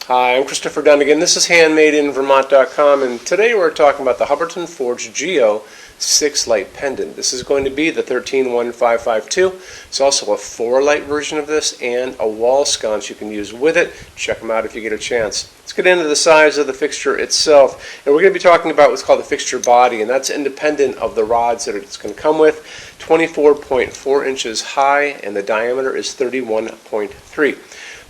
Hi, I'm Christopher Dunnigan. This is HandmadeInVermont.com, and today we're talking about the Hubbardton Forge Geo 6-light pendant. This is going to be the 131552. It's also a 4-light version of this and a wall sconce you can use with it. Check them out if you get a chance. Let's get into the size of the fixture itself, and we're going to be talking about what's called the fixture body, and that's independent of the rods that it's going to come with. 24.4 inches high, and the diameter is 31.3.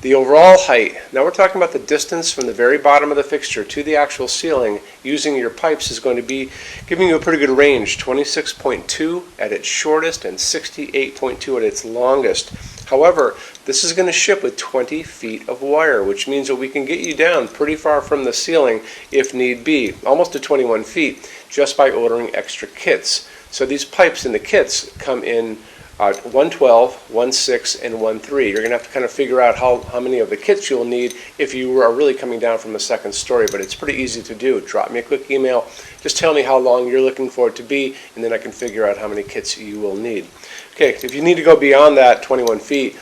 The overall height, now we're talking about the distance from the very bottom of the fixture to the actual ceiling using your pipes, is going to be giving you a pretty good range, 26.2 at its shortest and 68.2 at its longest. However, this is going to ship with 20 feet of wire, which means that we can get you down pretty far from the ceiling if need be, almost to 21 feet, just by ordering extra kits. So these pipes in the kits come in 112, 16, and 13. You're going to have to kind of figure out how many of the kits you'll need if you are really coming down from the second story, but it's pretty easy to do. Drop me a quick email. Just tell me how long you're looking for it to be, and then I can figure out how many kits you will need. Okay, if you need to go beyond that 21 feet,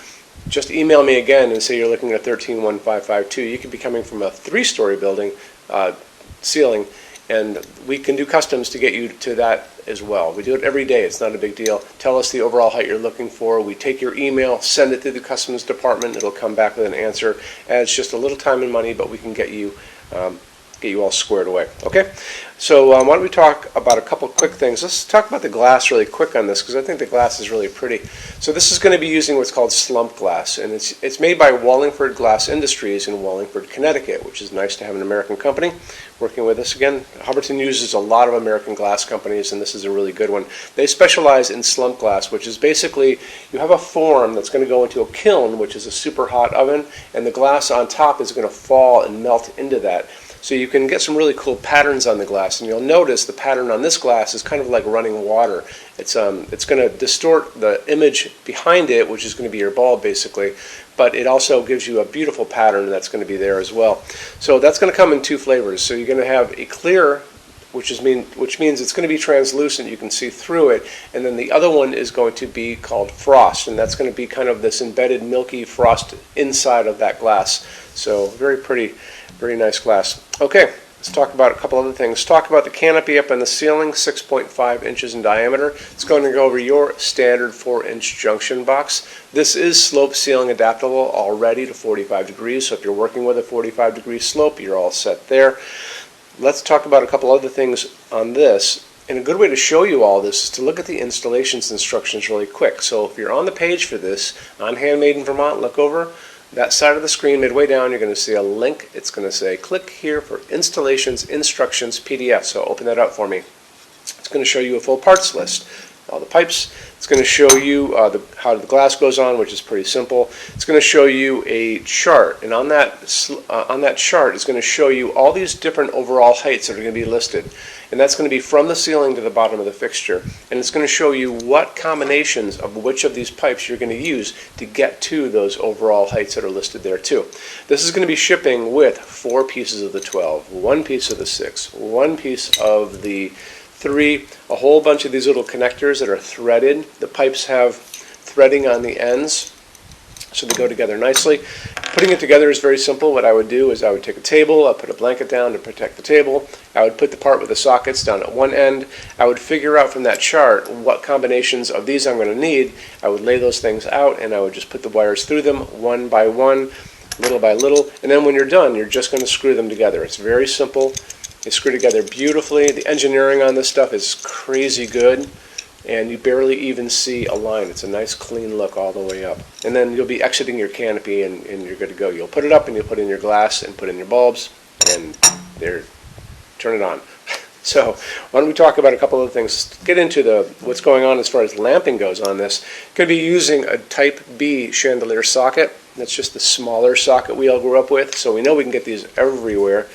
just email me again and say you're looking at 131552. You could be coming from a 3-story building ceiling, and we can do customs to get you to that as well. We do it every day. It's not a big deal. Tell us the overall height you're looking for. We take your email, send it to the customs department. It'll come back with an answer. And it's just a little time and money, but we can get you all squared away. Okay? So why don't we talk about a couple quick things. Let's talk about the glass really quick on this, because I think the glass is really pretty. So this is going to be using what's called slump glass, and it's made by Wallingford Glass Industries in Wallingford, Connecticut, which is nice to have an American company working with us again. Hubbardton uses a lot of American glass companies, and this is a really good one. They specialize in slump glass, which is basically you have a form that's going to go into a kiln, which is a super hot oven, and the glass on top is going to fall and melt into that. So you can get some really cool patterns on the glass, and you'll notice the pattern on this glass is kind of like running water. It's going to distort the image behind it, which is going to be your bulb basically, but it also gives you a beautiful pattern that's going to be there as well. So that's going to come in 2 flavors. So you're going to have a clear, which means it's going to be translucent, you can see through it, and then the other one is going to be called frost, and that's going to be kind of this embedded milky frost inside of that glass. So very pretty, very nice glass. Okay, let's talk about a couple other things. Talk about the canopy up in the ceiling, 6.5 inches in diameter. It's going to go over your standard 4-inch junction box. This is slope ceiling adaptable already to 45 degrees, so if you're working with a 45-degree slope, you're all set there. Let's talk about a couple other things on this. And a good way to show you all this is to look at the installations instructions really quick. So if you're on the page for this, on Handmade in Vermont, look over that side of the screen, midway down, you're going to see a link. It's going to say, click here for Installations Instructions PDF. So open that up for me. It's going to show you a full parts list, all the pipes. It's going to show you how the glass goes on, which is pretty simple. It's going to show you a chart, and on that chart is going to show you all these different overall heights that are going to be listed. And that's going to be from the ceiling to the bottom of the fixture. And it's going to show you what combinations of which of these pipes you're going to use to get to those overall heights that are listed there too. This is going to be shipping with 4 pieces of the 12, 1 piece of the 6, 1 piece of the 3, a whole bunch of these little connectors that are threaded. The pipes have threading on the ends, so they go together nicely. Putting it together is very simple. What I would do is I would take a table, I'd put a blanket down to protect the table. I would put the part with the sockets down at one end. I would figure out from that chart what combinations of these I'm going to need. I would lay those things out, and I would just put the wires through them one by one, little by little, and then when you're done, you're just going to screw them together. It's very simple. They screw together beautifully. The engineering on this stuff is crazy good, and you barely even see a line. It's a nice clean look all the way up. And then you'll be exiting your canopy, and you're good to go. You'll put it up, and you'll put in your glass and put in your bulbs, and turn it on. So why don't we talk about a couple of things. Let's get into what's going on as far as lamping goes on this. Could be using a Type B chandelier socket. That's just the smaller socket we all grew up with, so we know we can get these everywhere.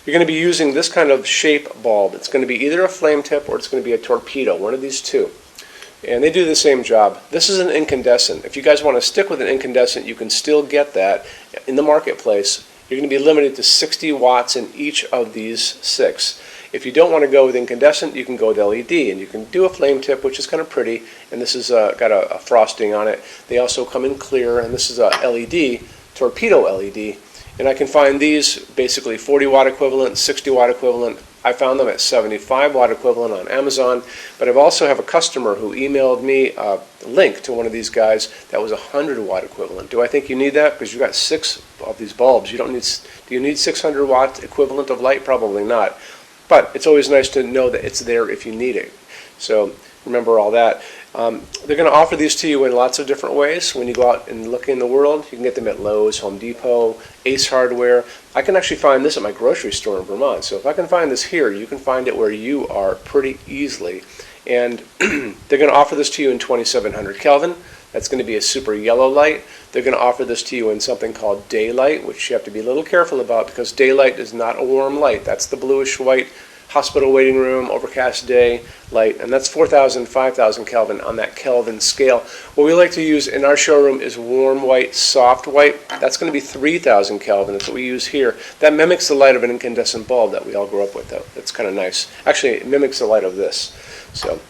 You're going to be using this kind of shape bulb. It's going to be either a flame tip or it's going to be a torpedo, one of these two. And they do the same job. This is an incandescent. If you guys want to stick with an incandescent, you can still get that in the marketplace. You're going to be limited to 60 watts in each of these 6. If you don't want to go with incandescent, you can go with LED, and you can do a flame tip, which is kind of pretty, and this has got a frosting on it. They also come in clear, and this is a LED, torpedo LED, And I can find these basically 40 watt equivalent, 60 watt equivalent. I found them at 75 watt equivalent on Amazon, but I also have a customer who emailed me a link to one of these guys that was 100 watt equivalent. Do I think you need that? Because you've got 6 of these bulbs. You don't need. Do you need 600 watt equivalent of light? Probably not. But it's always nice to know that it's there if you need it. So remember all that. They're going to offer these to you in lots of different ways. When you go out and look in the world, you can get them at Lowe's, Home Depot, Ace Hardware. I can actually find this at my grocery store in Vermont. So if I can find this here, you can find it where you are pretty easily. And they're going to offer this to you in 2700 Kelvin. That's going to be a super yellow light. They're going to offer this to you in something called daylight, which you have to be a little careful about because daylight is not a warm light. That's the bluish white hospital waiting room, overcast day light, and that's 4,000, 5,000 Kelvin on that Kelvin scale. What we like to use in our showroom is warm white, soft white. That's going to be 3,000 Kelvin. That's what we use here. That mimics the light of an incandescent bulb that we all grew up with, though. That's kind of nice. Actually, it mimics the light of this. So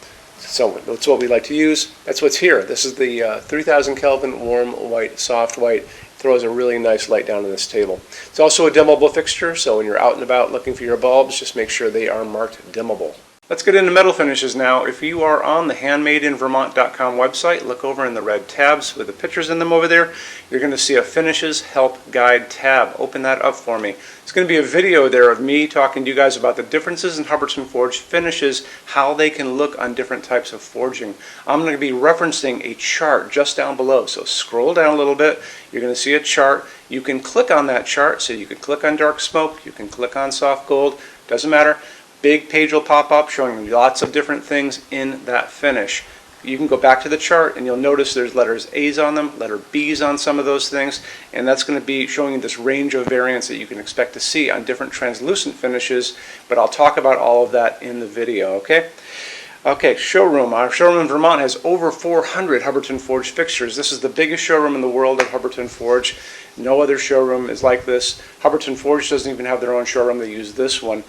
that's what we like to use. That's what's here. This is the 3,000 Kelvin warm white, soft white. Throws a really nice light down on this table. It's also a dimmable fixture, so when you're out and about looking for your bulbs, just make sure they are marked dimmable. Let's get into metal finishes now. If you are on the HandmadeInVermont.com website, look over in the red tabs with the pictures in them over there. You're going to see a Finishes Help Guide tab. Open that up for me. It's going to be a video there of me talking to you guys about the differences in Hubbardton forged finishes, how they can look on different types of forging. I'm going to be referencing a chart just down below, so scroll down a little bit. You're going to see a chart. You can click on that chart, so you can click on dark smoke, you can click on soft gold, doesn't matter. Big page will pop up showing you lots of different things in that finish. You can go back to the chart and you'll notice there's letters A's on them, letter B's on some of those things, and that's going to be showing you this range of variants that you can expect to see on different translucent finishes, but I'll talk about all of that in the video, okay? Okay, showroom. Our showroom in Vermont has over 400 Hubbardton forged fixtures. This is the biggest showroom in the world of Hubbardton forged. No other showroom is like this. Hubbardton forged doesn't even have their own showroom. They use this one.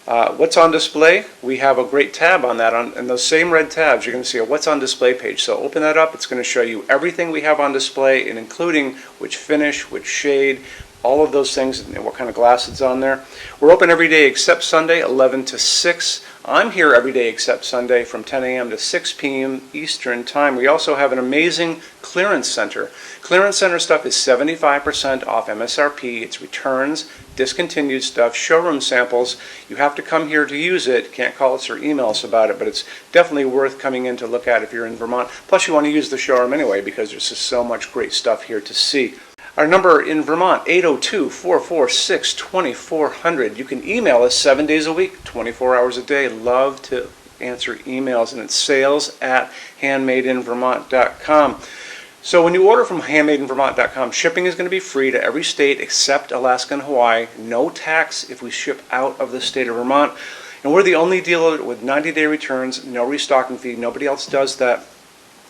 What's on display? We have a great tab on that. And those same red tabs, you're going to see a what's on display page. So open that up. It's going to show you everything we have on display, and including which finish, which shade, all of those things, and what kind of glass it's on there. We're open every day except Sunday, 11 to 6. I'm here every day except Sunday from 10 a.m. to 6 p.m. Eastern Time. We also have an amazing clearance center. Clearance center stuff is 75% off MSRP. It's returns, discontinued stuff, showroom samples. You have to come here to use it. Can't call us or email us about it, but it's definitely worth coming in to look at if you're in Vermont. Plus, you want to use the showroom anyway because there's just so much great stuff here to see. Our number in Vermont, 802-446-2400. You can email us 7 days a week, 24 hours a day. Love to answer emails, and it's sales@HandmadeInVermont.com. So when you order from HandmadeInVermont.com, shipping is going to be free to every state except Alaska and Hawaii. No tax if we ship out of the state of Vermont. And we're the only dealer with 90-day returns, no restocking fee. Nobody else does that.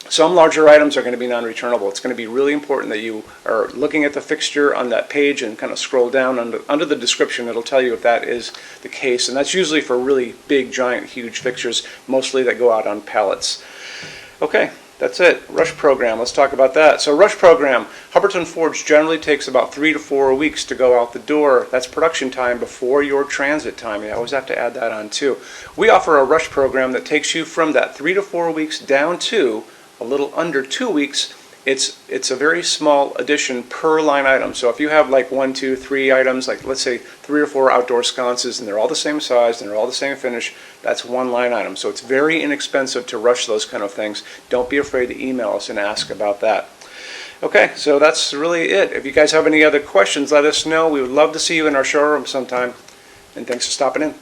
Some larger items are going to be non-returnable. It's going to be really important that you are looking at the fixture on that page and kind of scroll down under the description. It'll tell you if that is the case. And that's usually for really big, giant, huge fixtures, mostly that go out on pallets. Okay, that's it. Rush program. Let's talk about that. So rush program, Hubbardton Forge generally takes about 3 to 4 weeks to go out the door. That's production time before your transit time. You always have to add that on too. We offer a rush program that takes you from that 3 to 4 weeks down to a little under 2 weeks. It's a very small addition per line item. So if you have like 1, 2, 3 items, like let's say 3 or 4 outdoor sconces, and they're all the same size and they're all the same finish, that's one line item. So it's very inexpensive to rush those kind of things. Don't be afraid to email us and ask about that. Okay, so that's really it. If you guys have any other questions, let us know. We would love to see you in our showroom sometime. And thanks for stopping in.